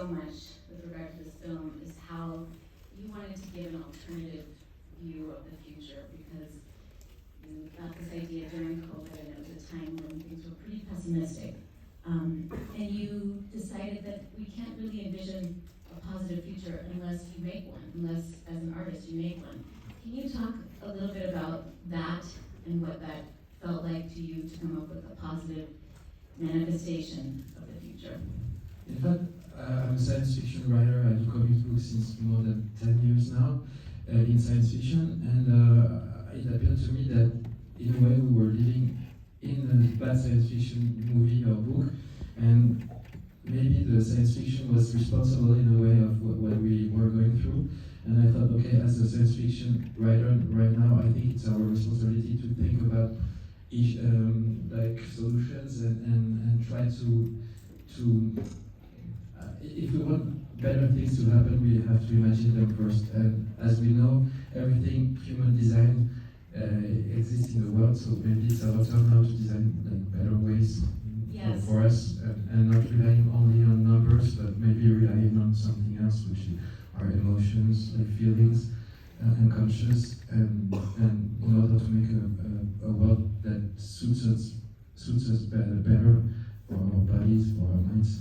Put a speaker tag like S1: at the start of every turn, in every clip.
S1: so much with regard to this film is how you wanted to give an alternative view of the future, because you got this idea during COVID, and it was a time when things were pretty pessimistic. And you decided that we can't really envision a positive future unless you make one, unless as an artist you make one. Can you talk a little bit about that and what that felt like to you to come up with a positive manifestation of the future?
S2: In fact, I'm a science fiction writer. I do comic books since more than 10 years now in science fiction, and it appeared to me that in a way we were living in a bad science fiction movie or book, and maybe the science fiction was responsible in a way of what we were going through. And I thought, okay, as a science fiction writer right now, I think it's our responsibility to think about each like solutions and try to if we want better things to happen, we have to imagine them first. And as we know, everything human design exists in the world, so maybe it's our turn now to design like better ways for us, and not relying only on numbers, but maybe relying on something else, which are emotions, like feelings, and conscious, and in order to make a world that suits us better for our bodies, for our minds.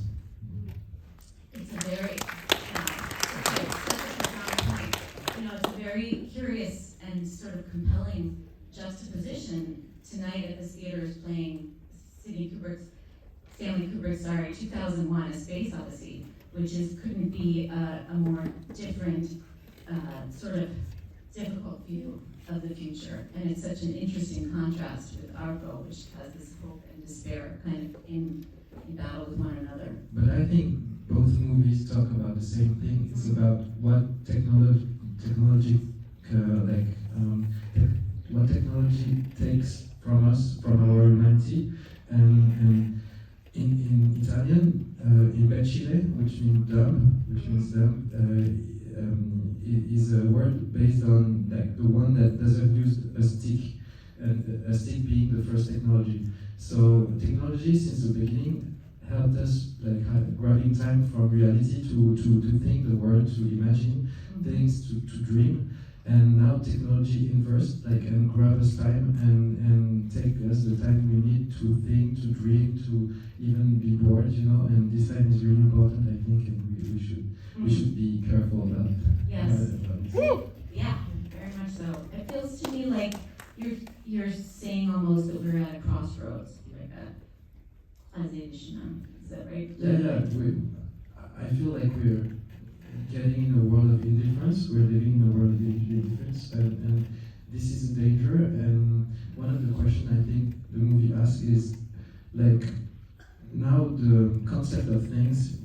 S1: It's a very, such a profound point. You know, it's a very curious and sort of compelling juxtaposition. Tonight at the theater is playing Stanley Kubrick's 2001: A Space Odyssey, which couldn't be a more different, sort of difficult view of the future. And it's such an interesting contrast with ARCO, which has this hope and despair kind of in battle with one another.
S2: But I think both movies talk about the same thing. It's about what what technology takes from us, from our humanity, and in Italian, imbecile, which means dumb, is a word based on like the one that doesn't use a stick, and a stick being the first technology. So technology, since the beginning, helped us like grabbing time from reality to think the world, to imagine things, to dream. And now technology inverse, like, and grab us time and take us the time we need to think, to dream, to even be bored, you know. And this time is really important, I think, and we should be careful about.
S1: Yes. Yeah, very much so. It feels to me like you're saying almost that we're at a crossroads, like is that right?
S2: Yeah. I feel like we're getting in a world of indifference. We're living in a world of indifference, and this is a danger. And one of the questions I think the movie asks is, like, now the concept of things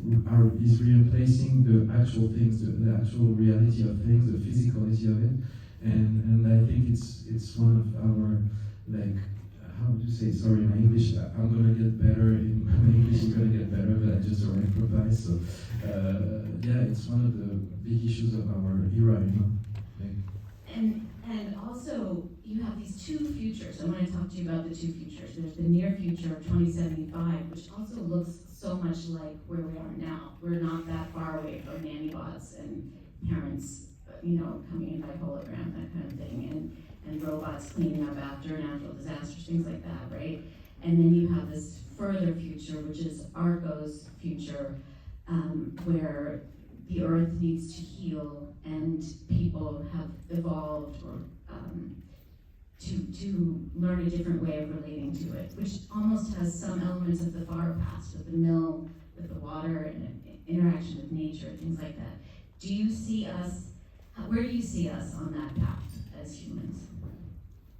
S2: is replacing the actual things, the actual reality of things, the physicality of it. And I think it's one of our, like, how would you say, sorry, my English, I'm gonna get better, my English is gonna get better, but I just don't improvise, so yeah, it's one of the big issues of our era, you know.
S1: And also, you have these two futures. I want to talk to you about the two futures. There's the near future of 2075, which also looks so much like where we are now. We're not that far away from nanny bots and parents, you know, coming in by hologram, that kind of thing, and robots cleaning up after natural disasters, things like that, right? And then you have this further future, which is ARCO's future, where the earth needs to heal and people have evolved or to learn a different way of relating to it, which almost has some elements of the far past, with the mill, with the water, and interaction with nature, things like that. Do you see us, where do you see us on that path as humans?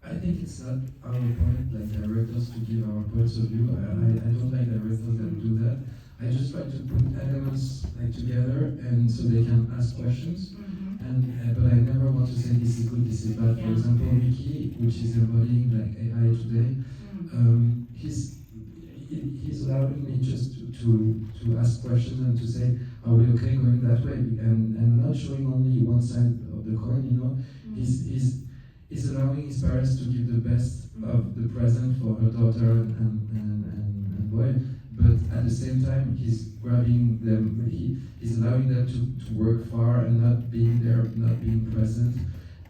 S2: I think it's not our point, like directors, to give our points of view. I don't like directors that do that. I just try to put elements like together, and so they can ask questions. But I never want to say this is good, this is bad. For example, Mickey, which is embodying like AI today, he's allowing me just to ask questions and to say, are we okay going that way? And not showing only one side of the coin, you know. He's allowing his parents to give the best of the present for her daughter and boy, but at the same time he's grabbing them, he's allowing them to work far and not being there, not being present.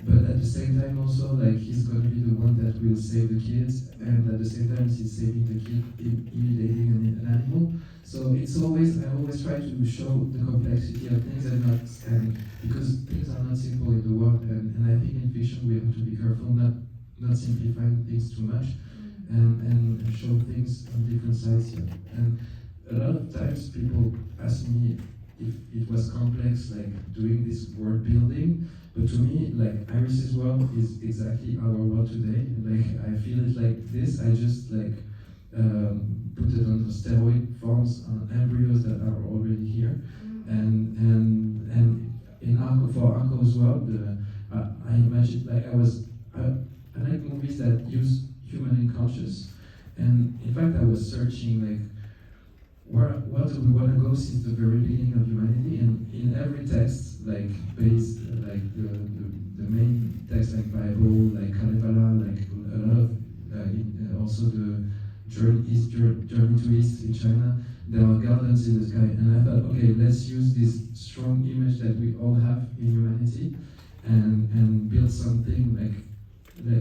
S2: But at the same time also, like, he's gonna be the one that will save the kids, and at the same time he's saving the kid, imitating an animal. So it's always, I always try to show the complexity of things and not, and because things are not simple in the world, and I think in fiction we have to be careful not simplifying things too much, and show things on different sides here. And a lot of times people ask me if it was complex, like doing this world building. But to me, like, Iris's world is exactly our world today. Like, I feel it like this. I just like put it on the steroid forms on embryos that are already here, and in ARCO, for ARCO as well. I imagine, like, I like movies that use human unconscious, and in fact I was searching, like, where do we want to go since the very beginning of humanity, and in every text, like, based, like the main text, like Bible, like Kalevala, like a lot of also the journey to East in China, there are gardens in the sky, and I thought, okay, let's use this strong image that we all have in humanity, and build something like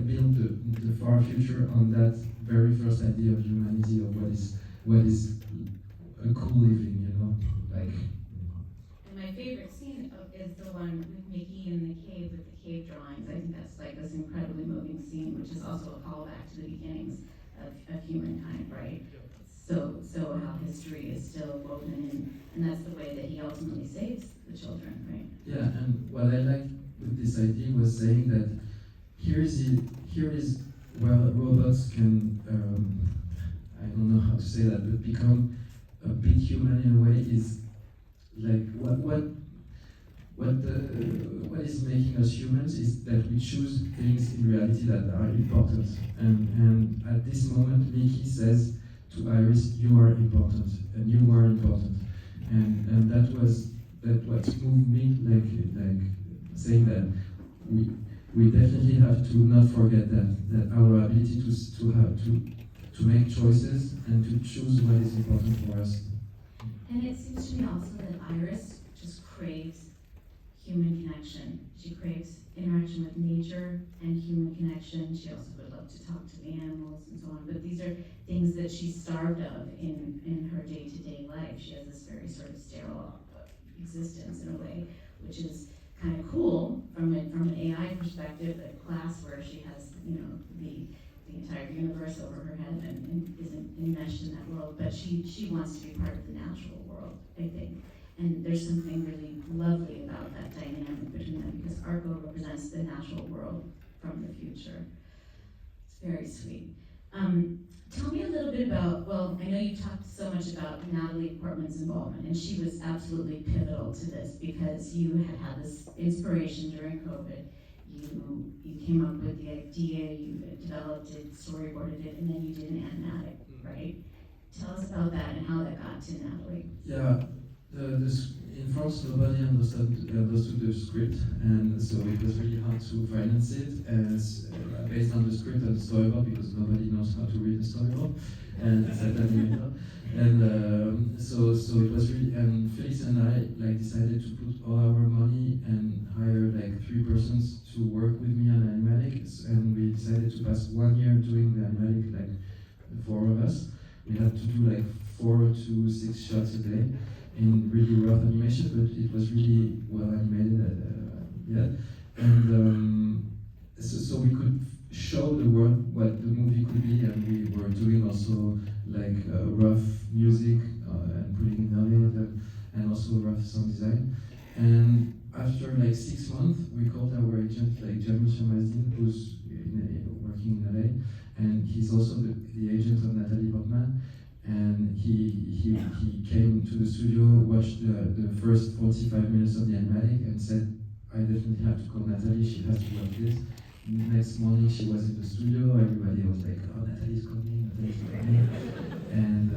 S2: build the far future on that very first idea of humanity, of what is a cool living, you know, like.
S1: And my favorite scene is the one with Mickey in the cave with the cave drawings. I think that's like this incredibly moving scene, which is also a callback to the beginnings of humankind, right? So how history is still woven in, and that's the way that he ultimately saves the children, right?
S2: Yeah, and what I liked with this idea was saying that here is where robots can, I don't know how to say that, but become a bit human in a way, is like what is making us humans is that we choose things in reality that are important. And at this moment, Mickey says to Iris, "You are important, and you are important," and that what moved me, like saying that we definitely have to not forget that our ability to make choices and to choose what is important for us.
S1: And it seems to me also that Iris just craves human connection. She craves interaction with nature and human connection. She also would love to talk to the animals and so on. But these are things that she's starved of in her day-to-day life. She has this very sort of sterile existence in a way, which is kind of cool from an AI perspective, a class where she has, you know, the entire universe over her head and isn't enmeshed in that world. But she wants to be part of the natural world, I think. And there's something really lovely about that dynamic between them, because ARCO represents the natural world from the future. It's very sweet. Tell me a little bit about, well, I know you talked so much about Natalie Portman's involvement, and she was absolutely pivotal to this, because you had this inspiration during COVID. You came up with the idea, you developed it, storyboarded it, and then you did an animatic, right? Tell us about that and how that got to Natalie.
S2: Yeah, in France nobody understood the script, and so it was really hard to finance it, as based on the script and the storyboard, because nobody knows how to read a storyboard, and it's like that, and so it was really, and Felix and I like decided to put all our money and hire like 3 persons to work with me on animatics, and we decided to pass 1 year doing the animatic, like the 4 of us. We had to do like 4 to 6 shots a day in really rough animation, but it was really well animated. And so we could show the world what the movie could be, and we were doing also like rough music and putting it on it, and also rough sound design. And after like 6 months, we called our agent, like Jamil Shamazdin, who's working in LA, and he's also the agent of Natalie Portman. And he came to the studio, watched the first 45 minutes of the animatic, and said, "I definitely have to call Natalie, she has to work this." Next morning she was in the studio, everybody was like, "Oh, Natalie's coming, Natalie's coming." And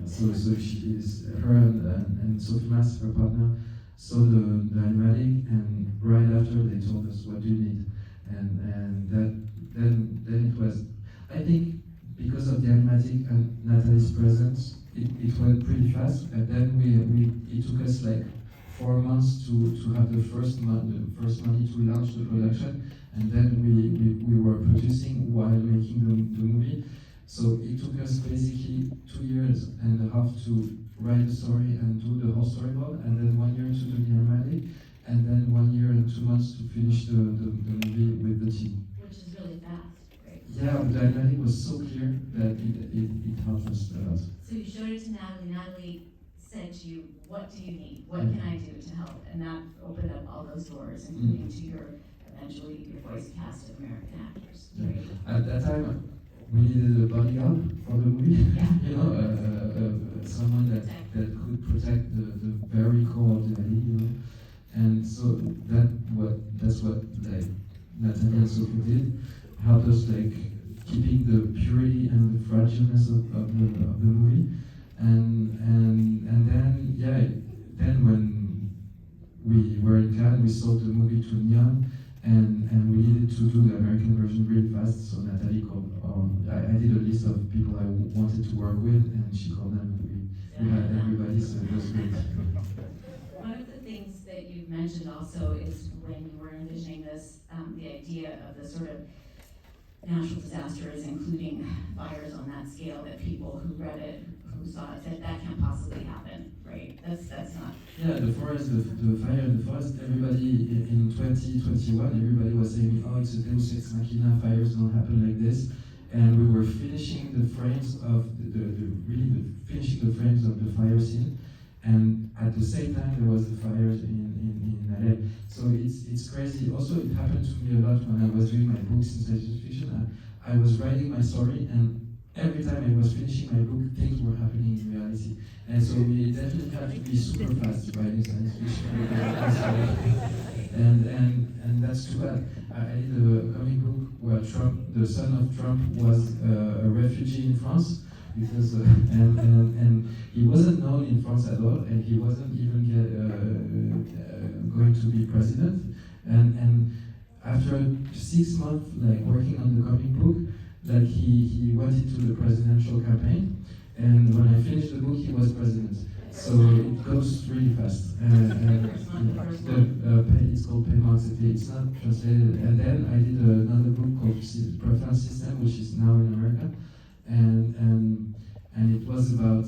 S2: so she is, her and Sophie Mas, her partner, saw the animatic, and right after they told us, "What do you need?" And then it was, I think, because of the animatic and Natalie's presence, it went pretty fast, and then it took us like 4 months to have the first money to launch the production, and then we were producing while making the movie. So it took us basically 2 years and a half to write the story and do the whole storyboard, and then 1 year to do the animatic, and then 1 year and 2 months to finish the movie with the team.
S1: Which is really fast, right?
S2: Yeah, the animatic was so clear that it helped us a lot.
S1: So you showed it to Natalie. Natalie said to you, "What do you need? What can I do to help?" And that opened up all those doors, including to eventually your voice cast of American actors. Right?
S2: At that time, we needed a bodyguard for the movie.
S1: Yeah.
S2: You know, someone that could protect the very core of the idea. You know, and so that's what like Natalie and Sophie did, helped us like keeping the purity and the fragileness of the movie, and then then when we were in Cannes, we sold the movie to Neon, and we needed to do the American version really fast. So Natalie called. I did a list of people I wanted to work with, and she called them. We had everybody, so it was great.
S1: One of the things that you mentioned also is when you were envisioning this, the idea of the sort of natural disasters, including fires on that scale, that people who read it, who saw it, said that can't possibly happen, right? That's not.
S2: Yeah, the forest, the fire in the forest, everybody in 2021, everybody was saying, oh, it's a Deus Ex Machina, fires don't happen like this. And we were finishing the frames of finishing the frames of the fire scene. And at the same time, there was the fires in LA. So it's crazy. Also, it happened to me a lot when I was doing my books in science fiction. I was writing my story, and every time I was finishing my book, things were happening in reality. And so we definitely have to be super fast writing science fiction. And that's too bad. I did a comic book where Trump, the son of Trump, was a refugee in France. Because and he wasn't known in France at all, and he wasn't even going to be president. And after 6 months, like working on the comic book, like he went into the presidential campaign, and when I finished the book, he was president. So it goes really fast. It's called Paiement Accepté. It's not translated. And then I did another book called Preference System, which is now in America. And it was about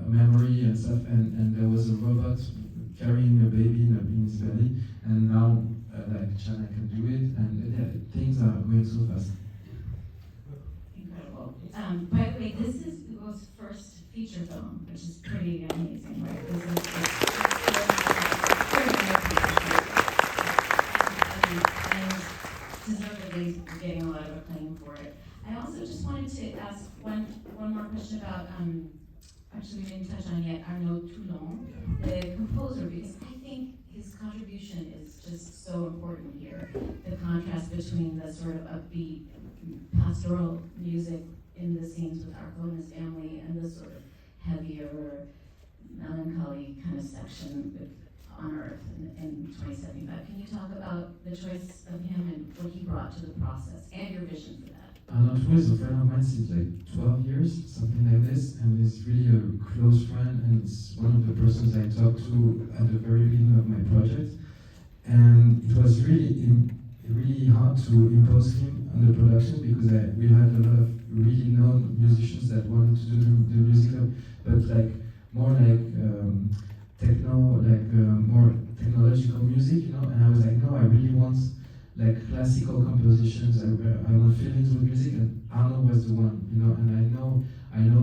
S2: memory and stuff, and there was a robot carrying a baby in his belly, and now like China can do it, and things are going so fast.
S1: Incredible. By the way, this is Ugo's first feature film, which is pretty amazing, right? This is and deservedly getting a lot of acclaim for it. I also just wanted to ask one more question about, actually we didn't touch on yet, Arnaud Toulon, the composer, because I think his contribution is just so important here. The contrast between the sort of upbeat pastoral music in the scenes with ARCO and his family, and the sort of heavier, melancholy kind of section with On Earth in 2075. Can you talk about the choice of him and what he brought to the process, and your vision for that?
S2: Arnaud Toulon is a friend of mine since like 12 years, something like this, and he's really a close friend, and it's one of the persons I talked to at the very beginning of my project. And it was really hard to impose him on the production, because we had a lot of really known musicians that wanted to do the music, but like more like techno, like more technological music, you know. And I was like, no, I really want like classical compositions. I want feelings with music, and Arnaud was the one, you know. And I know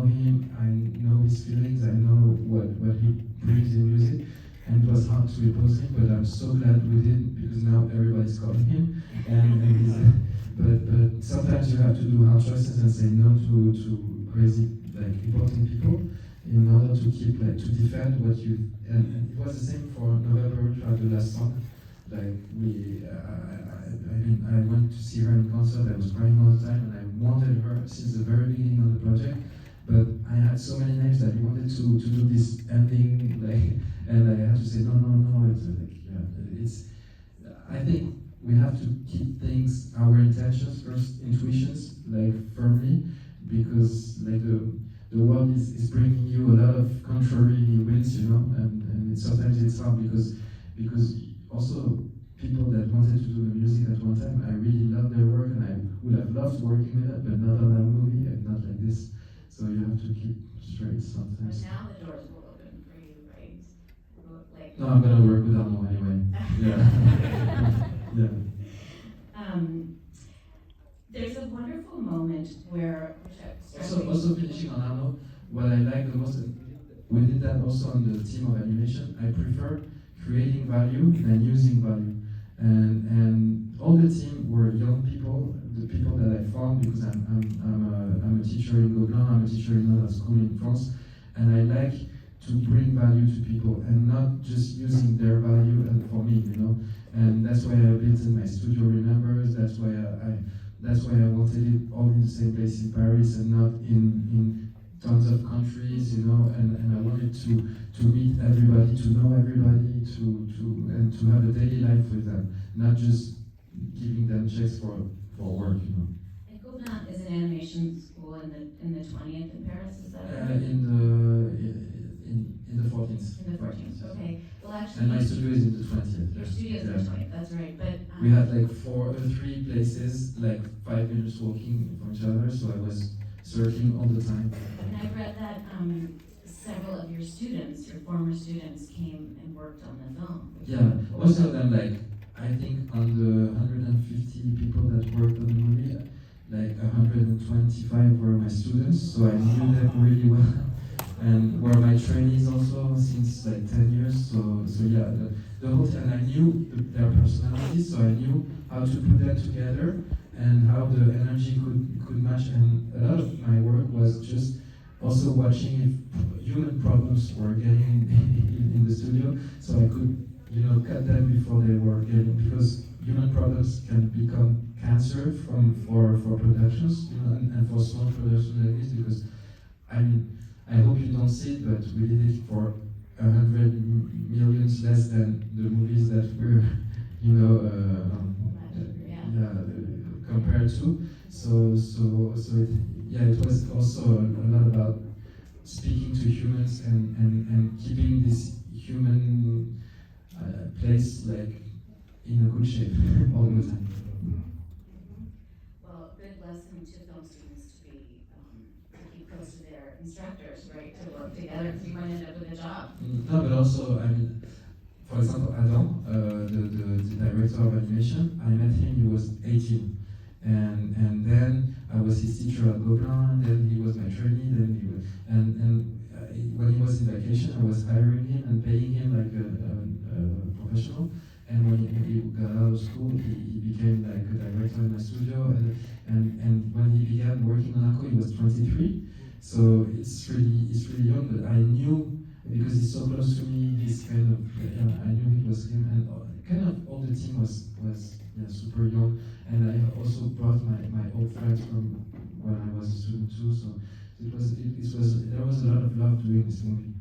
S2: him, I know his feelings, I know what he brings in music, and it was hard to impose him, but I'm so glad we did, because now everybody's calling him, and he's, but sometimes you have to do hard choices and say no to crazy, like important people, in order to keep, like, to defend what you, and it was the same for November Ultra, the last song. Like I went to see her in concert, I was crying all the time, and I wanted her since the very beginning of the project, but I had so many names that we wanted to do this ending, like, and I had to say no, it's like, yeah, it's, I think we have to keep our intentions first, intuitions, like, firmly, because like the the world is bringing you a lot of contrary winds, you know, and sometimes it's hard because also people that wanted to do the music at one time, I really loved their work and I would have loved working with it, but not on that movie and not like this. So you have to keep straight
S1: But
S2: sometimes.
S1: now the doors will open for you, right? Like,
S2: No, I'm gonna work with Arno anyway. Yeah. Yeah.
S1: There's a wonderful moment where,
S2: Also finishing on Arno, what I like the most, we did that also on the team of animation. I prefer creating value than using value. And all the team were young people, the people that I found because I'm a teacher in Gobelin, I'm a teacher in another school in France, and I like to bring value to people and not just using their value and for me, you know. And that's why I built in my studio, remembers. That's why I wanted it all in the same place in Paris and not in tons of countries, you know. And I wanted to meet everybody, to know everybody, and to have a daily life with them, not just giving them checks for work, you know.
S1: And Gobelin is an animation school in the 20th in Paris, is that right?
S2: In the 14th.
S1: In the 14th, okay. Well, actually,
S2: And my studio is in the 20th.
S1: your studio is in the 20th, that's right. But
S2: we had like three places, like 5 minutes walking from each other, so I was searching all the time.
S1: And I read that several of your students, your former students, came and worked on the film.
S2: Yeah, most of them, like, I think on the 150 people that worked on the movie, like 125 were my students, so I knew them really well. And were my trainees also since like 10 years, so yeah, the whole thing, and I knew their personalities, so I knew how to put them together and how the energy could match, and a lot of my work was just also watching if human problems were getting in the studio, so I could, you know, cut them before they were getting, because human problems can become cancer for productions, you know, and for small productions like this, because I mean, I hope you don't see it, but we did it for 100 millions less than the movies that were, you know, compared to. So it was also a lot about speaking to humans and keeping this human place like in a good shape all the time.
S1: Well, good lesson to film students to keep close to their instructors, right? To work together, because you might end up with a job.
S2: No, but also, I mean, for example, Adam, the director of animation, I met him, he was 18. And then I was his teacher at Gobelin, then he was my trainee, then he was, when he was in vacation, I was hiring him and paying him like a professional. And when he got out of school, he became like a director in my studio. And when he began working on ARCO, he was 23. So it's really young, but I knew, because he's so close to me, he's kind of, I knew it was him, and kind of all the team was super young, and I also brought my old friends from when I was a student too, so there was a lot of love doing this movie.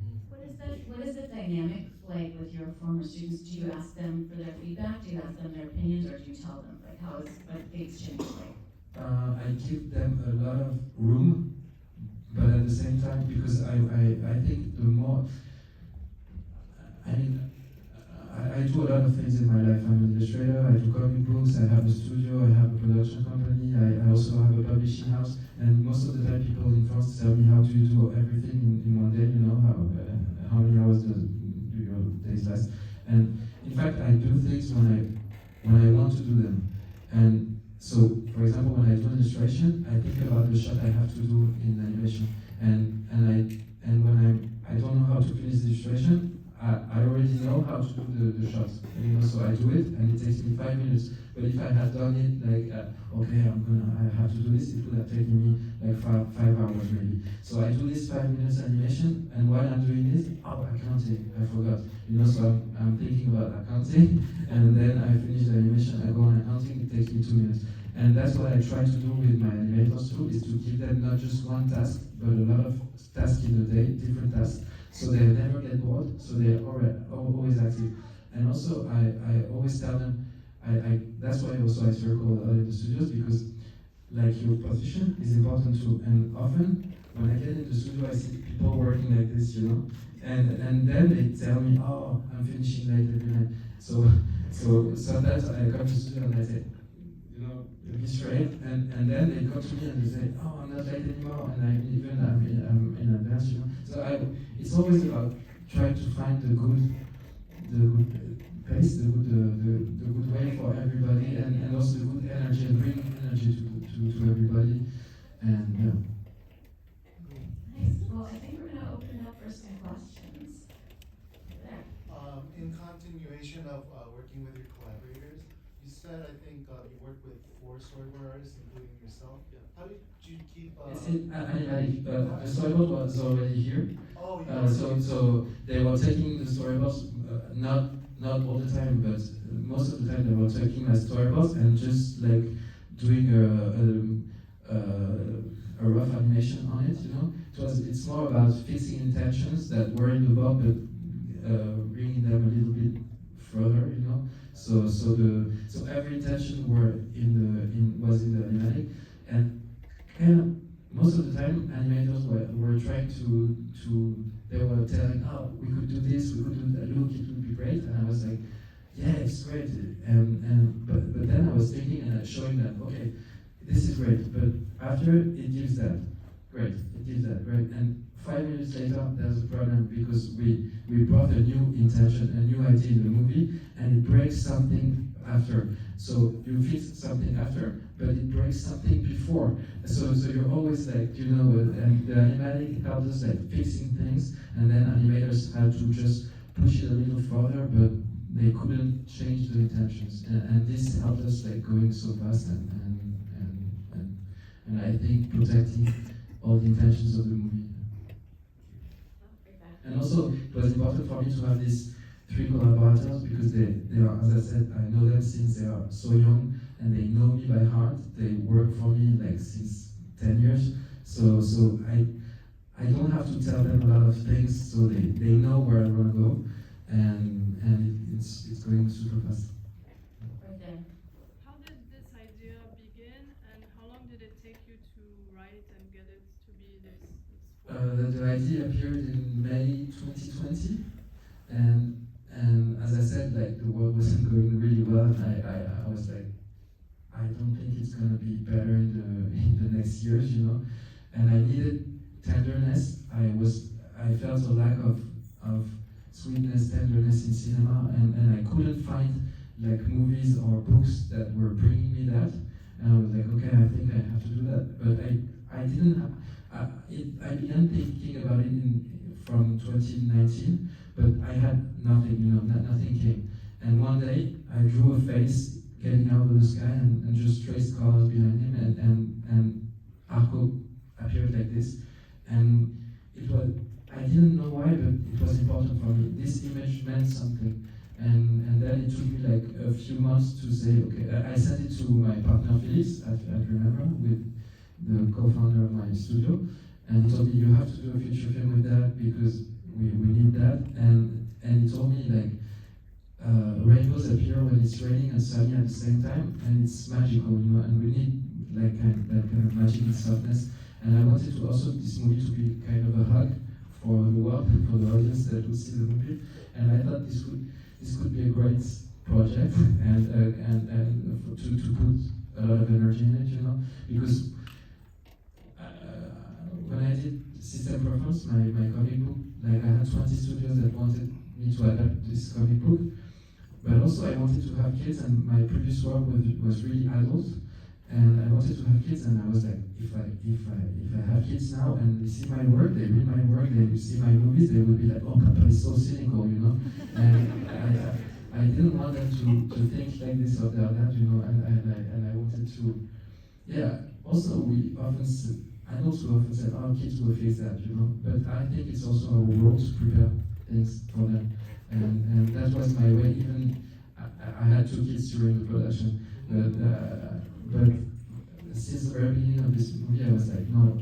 S1: What is the dynamic like with your former students? Do you ask them for their feedback? Do you ask them their opinions, or do you tell them? Like, how is the exchange like?
S2: I give them a lot of room, but at the same time, because I think the more, I mean, I do a lot of things in my life. I'm an illustrator, I do comic books, I have a studio, I have a production company, I also have a publishing house, and most of the time people in France tell me, how do you do everything in one day, you know, how many hours do your days last? And in fact, I do things when I want to do them. And so, for example, when I do an illustration, I think about the shot I have to do in animation, and when I don't know how to finish the illustration, I already know how to do the shots, you know, so I do it, and it takes me 5 minutes. But if I had done it like, okay, I have to do this, it would have taken me like five hours maybe. So I do this 5 minutes animation, and while I'm doing this, accounting, I forgot, you know, so I'm thinking about accounting, and then I finish the animation, I go on accounting, it takes me 2 minutes. And that's what I try to do with my animators too, is to give them not just one task, but a lot of tasks in a day, different tasks, so they never get bored, so they're always active. And also, I always tell them, that's why also I circle a lot in the studios, because like your position is important too. And often when I get in the studio, I see people working like this, and then they tell me, oh, I'm finishing late every night. So sometimes I come to the studio and I say, be straight, and then they come to me and they say, oh, I'm not late anymore, and I'm in advance, So it's always about trying to find the good pace, the good way for everybody, and also the good energy, and bring energy to everybody, and yeah.
S1: Nice. Well, I think we're going to open it up for some questions. There.
S3: In continuation of working with your collaborators, you said, I think, you worked with 4 storyboard artists, including yourself. Yeah. How did you keep...
S2: The storyboard was already here.
S3: Oh, yeah.
S2: So they were taking the storyboards, not all the time, but most of the time they were taking my storyboards and just like doing a rough animation on it, It's more about fixing intentions that were in the board, but bringing them a little bit further, So every intention was in the animatic, and kind of most of the time animators were trying to they were telling, oh, we could do this, we could do that, look, it would be great, and I was like, yeah, it's great, but then I was thinking and showing them, okay, this is great, but after it gives that, great, it gives that, great, and 5 minutes later, there's a problem because we brought a new intention, a new idea in the movie, and it breaks something after. So you fix something after, but it breaks something before. So you're always like, and the animatic helped us like fixing things, and then animators had to just push it a little further, but they couldn't change the intentions. And this helped us like going so fast and I think protecting all the intentions of the movie. And also, it was important for me to have these 3 collaborators because they are, as I said, I know them since they are so young and they know me by heart. They work for me like since 10 years. So I don't have to tell them a lot of things, so they know where I want to go, and it's going super fast.
S1: Right there.
S4: How did this idea begin, and how long did it take you to write and get it to be this form?
S2: The idea appeared in May 2020, and as I said, like the world wasn't going really well, and I was like, I don't think it's gonna be better in the next years, and I needed tenderness. I felt a lack of sweetness, tenderness in cinema, and I couldn't find like movies or books that were bringing me that. And I was like, okay, I think I have to do that. But I didn't have, I began thinking about it from 2019, but I had nothing, nothing came. And one day I drew a face getting out of the sky and just traced colors behind him, and ARCO appeared like this. And I didn't know why, but it was important for me. This image meant something. And then it took me like a few months to say, okay, I sent it to my partner Felix, I remember, with the co-founder of my studio, and he told me, you have to do a feature film with that because we need that. And he told me like, rainbows appear when it's raining and sunny at the same time, and it's magical, and we need like that kind of magic and softness. And I wanted to also this movie to be kind of a hug for the world, for the audience that would see the movie. And I thought this could be a great project, and to put a lot of energy in it, because when I did System Preference, my comic book, like I had 20 studios that wanted me to adapt this comic book, but also I wanted to have kids, and my previous work was really adult, and I wanted to have kids, and I was like, if I have kids now and they see my work, they read my work, they see my movies, they will be like, oh, Papa is so cynical, and I didn't want them to think like this or that, and I wanted to, also we often adults will often say, oh, kids will face that, but I think it's also our role to prepare things for them, and that was my way. Even I had 2 kids during the production, but since the very beginning of this movie, I was like, no,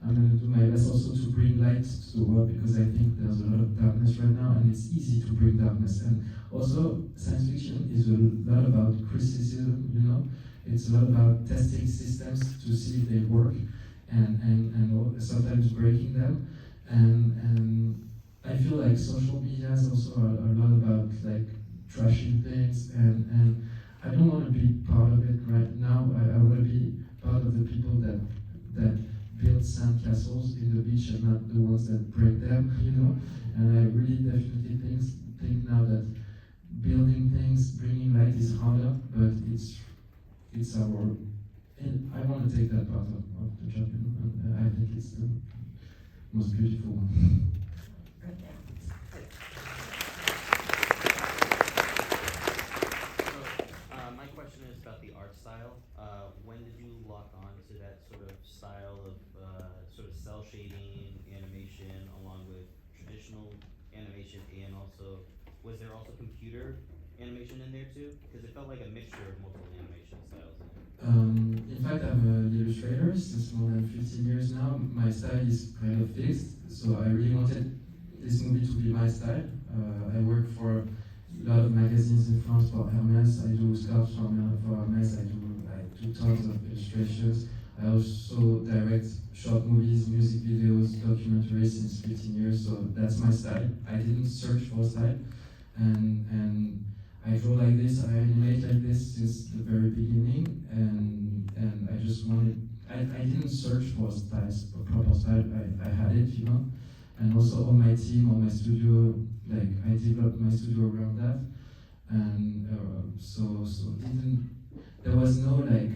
S2: I'm going to do my best also to bring light to the world, because I think there's a lot of darkness right now, and it's easy to bring darkness. And also, science fiction is a lot about criticism, It's a lot about testing systems to see if they work, and sometimes breaking them. And I feel like social media is also a lot about like trashing things, and I don't want to be part of it right now. I want to be part of the people that build sand castles in the beach and not the ones that break them, you know. And I really definitely think now that building things, bringing light is harder, but it's our. And I want to take that part of the job, you know, and I think it's the most beautiful one.
S1: Right there.
S5: So, my question is about the art style. When did you lock on to that sort of style of sort of cell shading animation along with traditional animation, and also was there also computer animation in there too? Because it felt like a mixture of multiple animation styles.
S2: In fact, I'm an illustrator since more than 15 years now. My style is kind of fixed, so I really wanted this movie to be my style. I work for a lot of magazines in France for Hermes. I do scarves for Hermes. I do tons of illustrations. I also direct short movies, music videos, documentaries since 15 years, so that's my style. I didn't search for a style, and I draw like this, I animate like this since the very beginning, and I just wanted, I didn't search for styles, a proper style, I had it, you know, and also on my team, on my studio, like I developed my studio around that, and so there was no like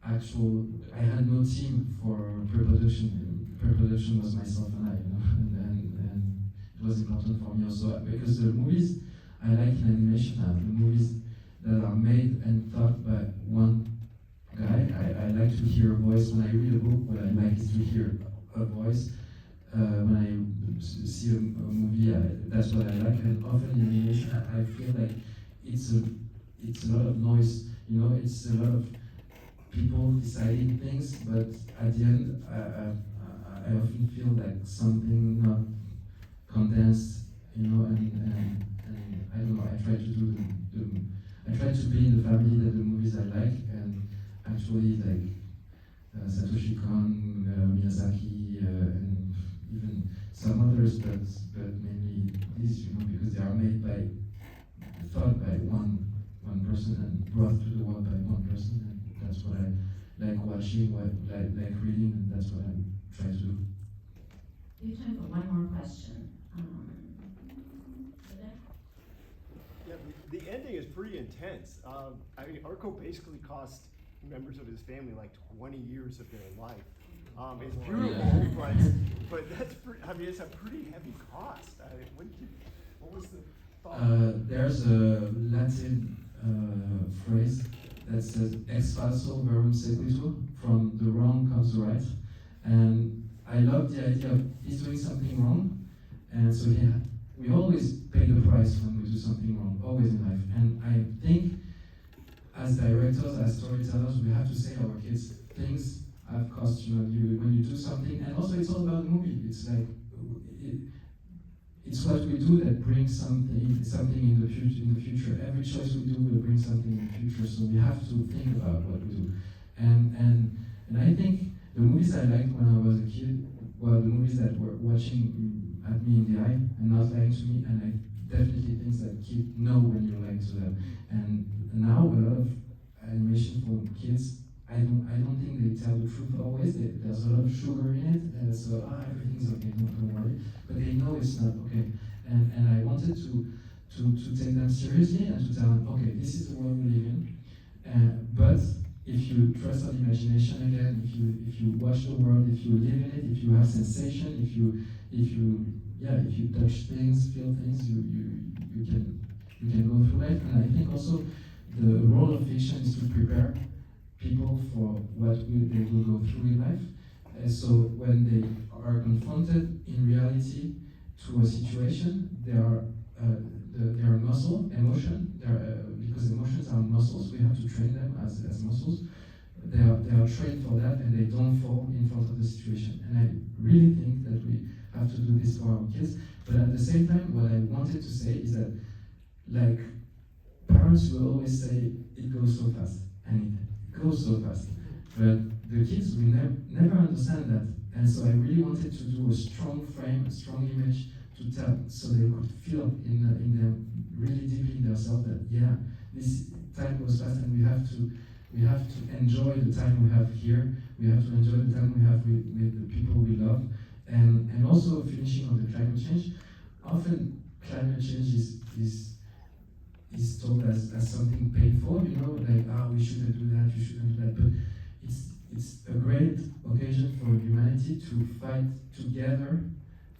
S2: actual, I had no team for pre-production. Pre-production was myself and I, you know, and it was important for me also because the movies I like in animation are the movies that are made and thought by one guy. I like to hear a voice. When I read a book, what I like is to hear a voice. When I see a movie, that's what I like. And often in animation, I feel like it's a lot of noise. You know, it's a lot of people deciding things, but at the end, I often feel like something not condensed. You know, and I don't know, I try to do I try to be in the family that the movies I like, and actually like Satoshi Kon, Miyazaki, and even some others, but mainly these, you know, because they are made by, thought by one person and brought to the world by one person, and that's what I like watching, what like reading, and that's what I try to do.
S1: We have time for one more question.
S6: Yeah, the ending is pretty intense. I mean, ARCO basically cost members of his family like 20 years of their life. It's beautiful, but that's I mean, it's a pretty heavy cost. What was the thought?
S2: There's a Latin phrase that says "ex falso verum sequitur," from the wrong comes the right, and I love the idea of he's doing something wrong, and so we always pay the price when we do something wrong, always in life. And I think as directors, as storytellers, we have to say to our kids, things have cost, you know, when you do something, and also it's all about the movie. It's like, it's what we do that brings something in the future. Every choice we do will bring something in the future, so we have to think about what we do. And I think the movies I liked when I was a kid were the movies that were watching at me in the eye and not lying to me, and I definitely think that kids know when you're lying to them. And now a lot of animation for kids, I don't think they tell the truth always. There's a lot of sugar in it, and so everything's okay, don't worry. But they know it's not okay. And I wanted to take them seriously and to tell them, okay, this is the world we live in. But if you trust on imagination again, if you watch the world, if you live in it, if you have sensation, if you touch things, feel things, you can go through life. And I think also the role of fiction is to prepare people for what they will go through in life. So when they are confronted in reality to a situation, they are emotion, because emotions are muscles, we have to train them as muscles. They are trained for that, and they don't fall in front of the situation. And I really think that we have to do this for our kids. But at the same time, what I wanted to say is that, like, parents will always say, it goes so fast. and it goes so fast. But the kids will never understand that. And so I really wanted to do a strong frame, a strong image to tell, so they could feel in them really deeply in themselves that yeah, this time goes fast, and we have to enjoy the time we have here. We have to enjoy the time we have with the people we love, and also finishing on the climate change. Often climate change is told as something painful, you know, like we shouldn't do that, we shouldn't do that, but it's a great occasion for humanity to fight together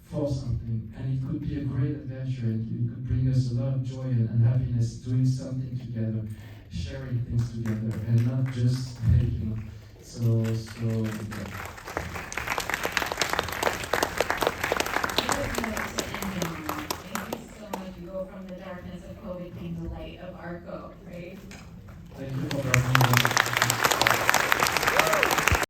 S2: for something, and it could be a great adventure, and it could bring us a lot of joy and happiness doing something together, sharing things together, and not just like, you know. So